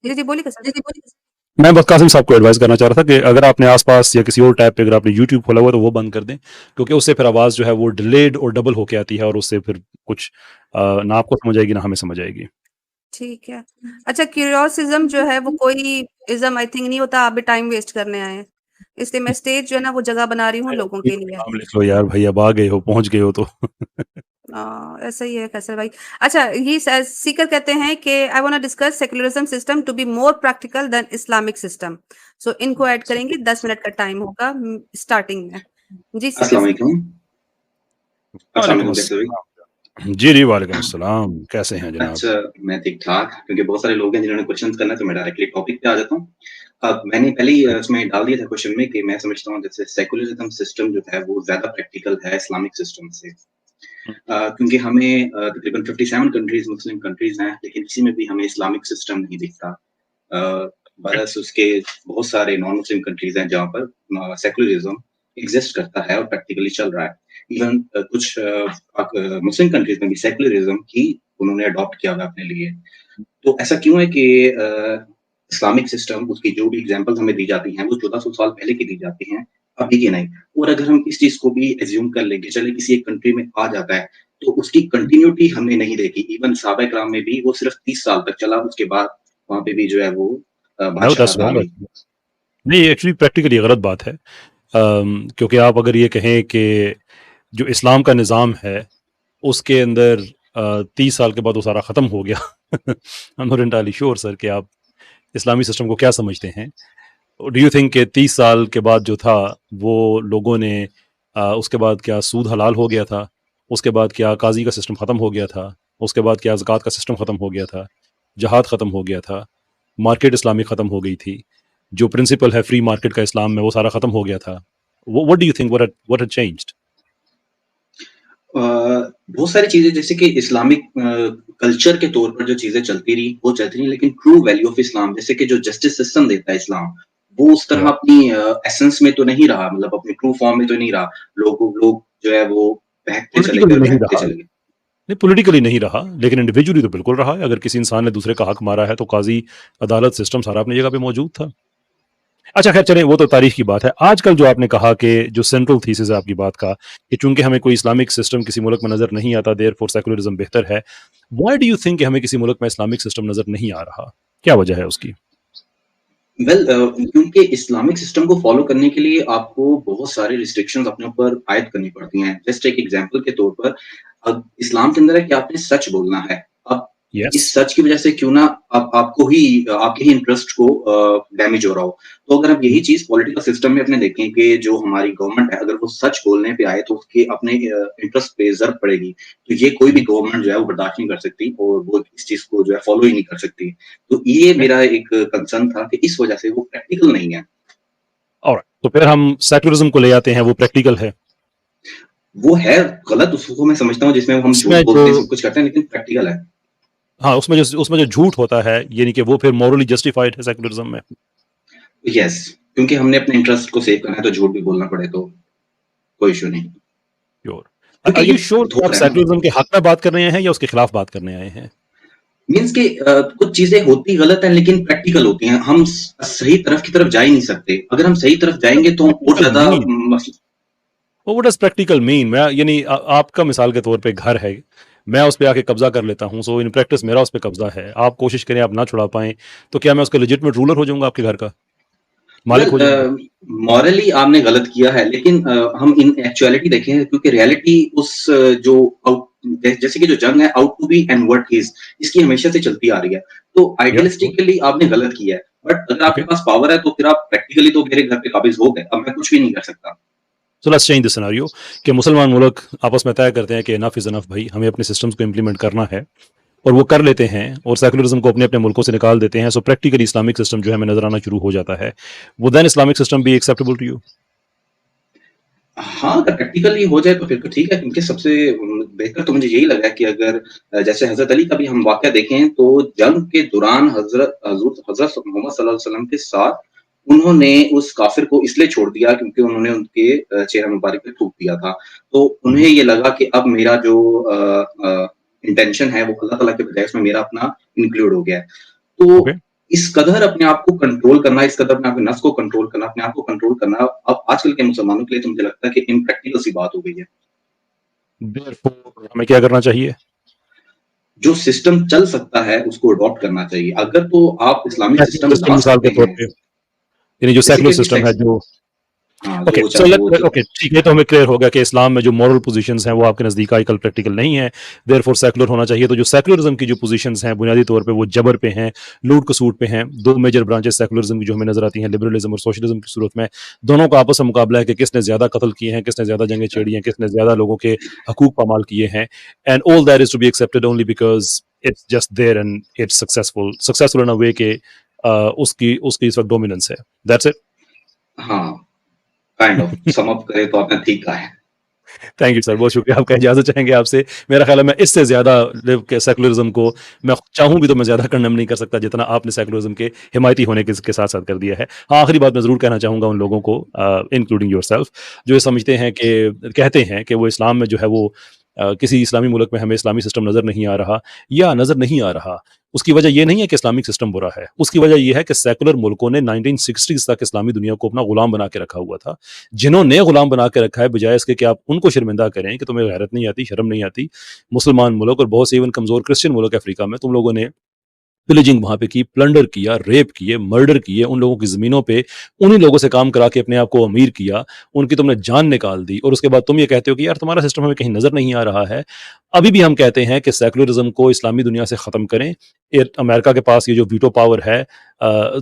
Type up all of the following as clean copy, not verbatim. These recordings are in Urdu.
جی جی بولیے سر. میں بس قاسم صاحب کو ایڈوائز کرنا چاہ رہا تھا کہ اگر آپ نے آس پاس یا کسی اور ٹیب پہ اگر آپ نے یوٹیوب کھولا ہوا تو وہ بند کر دیں، کیونکہ اس سے پھر آواز جو ہے وہ ڈیلیڈ اور ڈبل ہو کے آتی ہے، اور اس سے پھر کچھ نہ آپ کو سمجھ آئے گی نہ ہمیں سمجھ آئے گی. ٹھیک ہے. اچھا کیوریوسزم جو ہے وہ کوئی ازم آئی تھنک نہیں ہوتا، آپ بھی ٹائم ویسٹ کرنے آئے ہیں، اس لیے میں اسٹیج جو ہے نا وہ جگہ بنا رہی ہوں لوگوں کے لیے. نام لکھ لو یار بھائی، اب آ گئے ہو، پہنچ گئے ہو تو. ایسا ہی ہے فیصل بھائی. اچھا یہ سیکر کہتے ہیں کہ I want discuss secularism system to be more practical than Islamic system. So ان کو ایڈ کریں گے، 10 منٹ کا ٹائم ہوگا اسٹارٹنگ میں. جی سیکر السلام علیکم. السلام وعلیکم علیکم کیسے السلام. جی وعلیکم السلام، کیسے ہیں جناب؟ اچھا میں ٹھیک ٹھاک، کیونکہ بہت سارے لوگ ہیں جنہوں نے کوشچن کرنا ہے تو میں ڈائریکٹلی ٹاپک پہ آ جاتا ہوں. اب میں نے پہلے ہی اس میں ڈال دیا تھا کوشچن میں کہ میں سمجھتا ہوں جیسے سیکولرزم سسٹم جو ہے وہ زیادہ پریکٹیکل ہے اسلامک سسٹم سے، کیونکہ ہمیں تقریباً 57 کنٹریز مسلم کنٹریز ہیں، لیکن کسی میں بھی ہمیں اسلامک سسٹم نہیں دکھتا. برعکس اس کے بہت سارے نان مسلم کنٹریز ہیں جہاں پر سیکولرزم ایگزسٹ کرتا ہے اور پریکٹیکلی چل رہا ہے. ایون کچھ مسلم کنٹریز میں بھی سیکولرزم ہی انہوں نے اڈاپٹ کیا ہوا اپنے لیے. تو ایسا کیوں ہے کہ اسلامک سسٹم اس کی جو بھی ایگزامپل ہمیں دی جاتی ہیں وہ 1400 سال پہلے کی دی جاتی ہیں، ابھی کی نہیں. اور اگر ہم اس چیز کو بھی ایزیوم کر لیں کہ چلے کسی ایک کنٹری میں آ جاتا ہے تو اس کی کنٹینیوٹی ہم نے نہیں دیکھی. ایون صحابہ کرام میں بھی وہ صرف 30 سال تک چلا، اس کے بعد وہاں پہ بھی جو ہے وہ بادشاہت آ گئی. نہیں ایکچولی پریکٹیکلی غلط بات ہے، کیونکہ آپ اگر یہ کہیں کہ جو اسلام کا نظام ہے اس کے اندر 30 سال کے بعد وہ سارا ختم ہو گیا. I'm not entirely sure سر کہ آپ اسلامی سسٹم کو کیا سمجھتے ہیں. ڈو یو تھنک کہ 30 سال کے بعد جو تھا وہ لوگوں نے اس کے بعد کیا سود حلال ہو گیا تھا، اس کے بعد کیا قاضی کا سسٹم ختم ہو گیا تھا، اس کے بعد کیا زکوٰۃ کا سسٹم ختم ہو گیا تھا، جہاد ختم ہو گیا تھا، مارکیٹ اسلامی ختم ہو گئی تھی، جو پرنسپل ہے فری مارکیٹ کا اسلام میں وہ سارا ختم ہو گیا تھا. what do you think what had changed؟ بہت ساری چیزیں جیسے کہ اسلامک کلچر کے طور پر جو چیزیں چلتی رہی وہ چلتی رہی، لیکن ٹرو ویلیو آف اسلام جیسے کہ جو جسٹس سسٹم دیتا ہے اسلام وہ اس طرح اپنی ایسنس میں تو نہیں رہا، مطلب اپنی ٹرو فارم میں تو نہیں رہا. لوگ جو ہے وہ بہکتے چلے گئے. نہیں پولیٹیکلی نہیں رہا، لیکن انڈیویجولی تو بالکل رہا ہے. اگر کسی انسان نے دوسرے کا حق مارا ہے تو قاضی عدالت سسٹم سارا اپنی جگہ پہ موجود تھا. اچھا خیر چلیں وہ تو تاریخ کی بات ہے. آج کل جو آپ نے کہا کہ جو سینٹرل تھیسس ہے آپ کی بات کا کہ چونکہ ہمیں کوئی اسلامک سسٹم کسی ملک میں نظر نہیں آتا دیر فور سیکولرزم بہتر ہے. وائی ڈو یو تھنک کہ ہمیں کسی ملک میں اسلامک سسٹم نظر نہیں آ رہا؟ کیا وجہ ہے اس کی؟ کیونکہ اسلامک سسٹم کو فالو کرنے کے لیے آپ کو بہت سارے ریسٹرکشنز اپنے اوپر عائد کرنی پڑتی ہیں. جسٹ ایک ایگزامپل کے طور پر اب اسلام کے اندر ہے کہ آپ نے سچ بولنا ہے. اب اس سچ کی وجہ سے کیوں نہ آپ کے ہی انٹرسٹ کو ڈیمیج ہو رہا ہو. تو اگر آپ یہی چیز پولیٹیکل سسٹم میں اپنے دیکھیں کہ جو ہماری گورنمنٹ ہے اگر وہ سچ بولنے پہ آئے تو اس کے اپنے انٹرسٹ پہ ضرب پڑے گی. تو یہ کوئی بھی گورنمنٹ جو ہے وہ برداشت نہیں کر سکتی اور وہ اس چیز کو جو ہے فالو ہی نہیں کر سکتی. تو یہ میرا ایک کنسرن تھا کہ اس وجہ سے وہ پریکٹیکل نہیں ہے. تو پھر ہم سیکولرزم کو لے آتے ہیں، وہ پریکٹیکل ہے. وہ ہے غلط، اس کو میں سمجھتا ہوں جس میں ہم جھوٹ بولتے ہیں سب کچھ کرتے ہیں، لیکن پریکٹیکل ہے. ہاں اس میں جو جھوٹ ہوتا ہے یعنی کہ وہ پھر مورلی جسٹیفائڈ ہے سیکولرزم میں. یس، کیونکہ ہم نے اپنے انٹرسٹ کو سیو کرنا ہے تو جھوٹ بھی بولنا پڑے تو کوئی ایشو نہیں. Are you sure کہ آپ سیکولرزم کے حق میں بات کر رہے ہیں یا اس کے خلاف بات کرنے آئے ہیں؟ مینس کہ کچھ چیزیں ہوتی غلط ہیں لیکن پریکٹیکل ہوتی ہیں. ہم صحیح طرف کی طرف جا ہی نہیں سکتے. اگر ہم صحیح طرف جائیں گے تو اور زیادہ What does practical mean؟ میں یعنی آپ کا مثال کے طور پہ گھر ہے، میں اس پہ آ کے قبضہ کر لیتا ہوں، سو ان پریکٹس میرا اس پہ قبضہ ہے. آپ کوشش کریں آپ نہ چھڑا پائیں تو کیا میں اس کا لیجٹمیٹ رولر ہو جاؤں گا آپ کے گھر کا؟ مالک ہو جاؤں گا؟ مورلی آپ نے غلط کیا ہے، لیکن ہم ان ایکچولیٹی دیکھیں کیونکہ ریالٹی اس جو جیسے کہ جو جنگ ہے out to be end word is اس کی ہمیشہ سے چلتی آ رہی ہے. تو آئیڈیلسٹکلی آپ نے غلط کیا ہے، بٹ اگر آپ کے پاس پاور ہے تو پھر آپ پریکٹیکلی تو میرے گھر پہ قابض ہو گئے، اب میں کچھ بھی نہیں کر سکتا. So let's change the scenario کہ مسلمان ملک آپس میں طے کرتے ہیں کہ انف از انف بھائی ہمیں اپنے سسٹمز کو امپلیمنٹ کرنا ہے، اور وہ کر لیتے ہیں اور سیکولرزم کو اپنے اپنے ملکوں سے نکال دیتے ہیں. سو پریکٹیکلی اسلامک سسٹم جو ہے ہمیں نظر آنا شروع ہو جاتا ہے. وہ دین اسلامک سسٹم بھی ایکسیپٹیبل ٹو یو؟ ہاں اگر پریکٹیکلی ہو جائے تو پھر تو ٹھیک ہے، کیونکہ سب سے بہتر تو مجھے یہی لگا کہ اگر جیسے حضرت علی کا بھی ہم واقعہ دیکھیں تو جنگ کے دوران حضرت محمد صلی اللہ علیہ وسلم کے ساتھ انہوں نے اس کافر کو اس لیے چھوڑ دیا کیونکہ انہوں نے ان کے چہرہ مبارک پہ تھوک دیا تھا. تو انہیں یہ لگا کہ اب میرا جو انٹینشن ہے وہ اللہ تعالیٰ کے بجائے اس میں میرا اپنا انکلوڈ ہو گیا ہے. تو اس قدر اپنے آپ کو کنٹرول کرنا، اس قدر اپنے آپ کے نفس کو کنٹرول کرنا، اپنے آپ کو کنٹرول کرنا اب آج کل کے مسلمانوں کے لیے تو مجھے لگتا ہے کہ امپریکٹیکل سی بات ہو گئی ہے. Therefore ہمیں کیا کرنا چاہیے؟ جو سسٹم چل سکتا ہے اس کو اڈاپٹ کرنا چاہیے. اگر تو آپ اسلامک سیکولر سسٹم سسٹم لا مثال سکتے کے طور ہیں پہ، یعنی جو سیکولر بیسیکلی سسٹم ہے جو ہاں اوکے جو سو وہ جو اوکے ٹھیک ہے، تو ہمیں کلیئر ہو گیا کہ اسلام میں جو مورل پوزیشنز ہیں وہ آپ کے نزدیک آج کل پریکٹیکل نہیں ہے، دیر فور سیکولر ہونا چاہیے. تو جو سیکولرزم کی جو پوزیشنز ہیں بنیادی طور پہ وہ جبر پہ ہیں، لوٹ کسوٹ پہ ہیں. دو میجر برانچز سیکولرزم کی جو ہمیں نظر آتی ہیں، لبرلزم اور سوشلزم کی صورت میں دونوں کا آپس میں مقابلہ ہے کہ کس نے زیادہ قتل کیے ہیں، کس نے زیادہ جنگیں چھیڑی ہیں، کس نے زیادہ لوگوں کے حقوق پامال کیے ہیں. And all that is to be accepted only because it's just there and it's successful in a way کہ اس کی اس وقت ڈومیننس ہے. That's it. ہاں کائنڈ آف سم اپ کرے تو آپ نے ٹھیک کہا ہے. تھینک یو سر، بہت شکریہ. آپ کا اجازت چاہیں گے آپ سے. میرا خیال ہے میں اس سے زیادہ سیکولرزم کو میں چاہوں بھی تو میں زیادہ کنڈم نہیں کر سکتا جتنا آپ نے سیکولرزم کے حمایتی ہونے کے ساتھ ساتھ کر دیا ہے. ہاں آخری بات میں ضرور کہنا چاہوں گا ان لوگوں کو انکلوڈنگ یور سیلف جو یہ سمجھتے ہیں کہ کہتے ہیں کہ وہ اسلام میں جو ہے وہ کسی اسلامی ملک میں ہمیں اسلامی سسٹم نظر نہیں آ رہا یا نظر نہیں آ رہا. اس کی وجہ یہ نہیں ہے کہ اسلامک سسٹم برا ہے، اس کی وجہ یہ ہے کہ سیکولر ملکوں نے 1960s تک اسلامی دنیا کو اپنا غلام بنا کے رکھا ہوا تھا. جنہوں نے غلام بنا کے رکھا ہے، بجائے اس کے کہ آپ ان کو شرمندہ کریں کہ تمہیں غیرت نہیں آتی، شرم نہیں آتی، مسلمان ملک اور بہت سے ایون کمزور کرسچن ملک افریقہ میں تم لوگوں نے پلجنگ وہاں پہ کی، پلنڈر کیا، ریپ کیے، مرڈر کیے، ان لوگوں کی زمینوں پہ انہی لوگوں سے کام کرا کے اپنے آپ کو امیر کیا، ان کی تم نے جان نکال دی. اور اس کے بعد تم یہ کہتے ہو کہ یار تمہارا سسٹم ہمیں کہیں نظر نہیں آ رہا ہے. ابھی بھی ہم کہتے ہیں کہ سیکولرزم کو اسلامی دنیا سے ختم کریں. امریکہ کے پاس یہ جو ویٹو پاور ہے،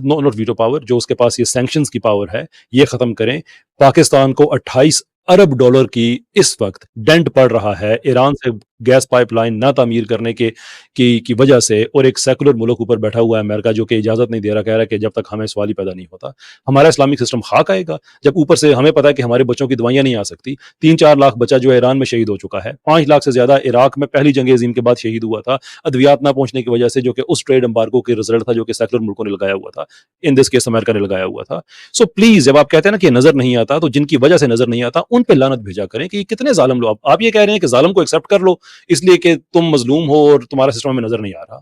ناٹ ویٹو پاور، جو اس کے پاس یہ سینکشنز کی پاور ہے، یہ ختم کریں. پاکستان کو 28 ارب ڈالر کی اس وقت ڈینٹ پڑ رہا ہے ایران سے گیس پائپ لائن نہ تعمیر کرنے کی وجہ سے، اور ایک سیکولر ملک اوپر بیٹھا ہوا ہے امریکہ جو کہ اجازت نہیں دے رہا، کہہ رہا ہے کہ جب تک ہمیں سوال ہی پیدا نہیں ہوتا ہمارا اسلامک سسٹم خاک آئے گا. جب اوپر سے ہمیں پتا ہے کہ ہمارے بچوں کی دوائیاں نہیں آ سکتی. 3-4 لاکھ بچہ جو ایران میں شہید ہو چکا ہے، 5 لاکھ سے زیادہ عراق میں پہلی جنگ عظیم کے بعد شہید ہوا تھا ادویات نہ پہنچنے کی وجہ سے، جو کہ اس ٹریڈ امبارگو کے رزلٹ تھا جو کہ سیکولر ملکوں نے لگایا ہوا تھا، ان دس کیس امریکہ نے لگایا ہوا تھا. سو پلیز جب آپ کہتے ہیں نا کہ نظر نہیں آتا، تو جن کی وجہ سے نظر نہیں آتا ان پہ لعنت بھیجا کریں کہ یہ کتنے ظالم لوگ. آپ یہ کہہ رہے ہیں کہ ظالم کو ایکسیپٹ کر لو اس لیے کہ تم مظلوم ہو اور تمہارا سسٹم میں نظر نہیں آ رہا.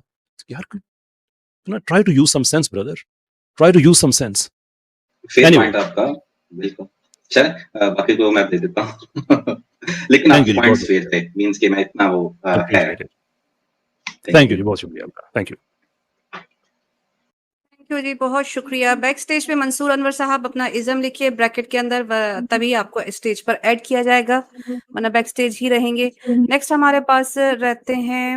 یار try to use some sense brother, try to use some sense. Fair point آپ کا بالکل. چلیں باقی کو میں دے دیتا ہوں لیکن آپ کے پوائنٹس فیئر تھے، مینس کہ میں اتنا وہ ہے. تھینک یو جی، بہت شکریہ آپ کا. Thank you. تھینک یو جی، بہت شکریہ. بیک اسٹیج پہ منصور انور صاحب اپنا ازم لکھیے بریکٹ کے اندر، تبھی آپ کو اسٹیج پر ایڈ کیا جائے گا، ورنہ بیک اسٹیج ہی رہیں گے. نیکسٹ ہمارے پاس رہتے ہیں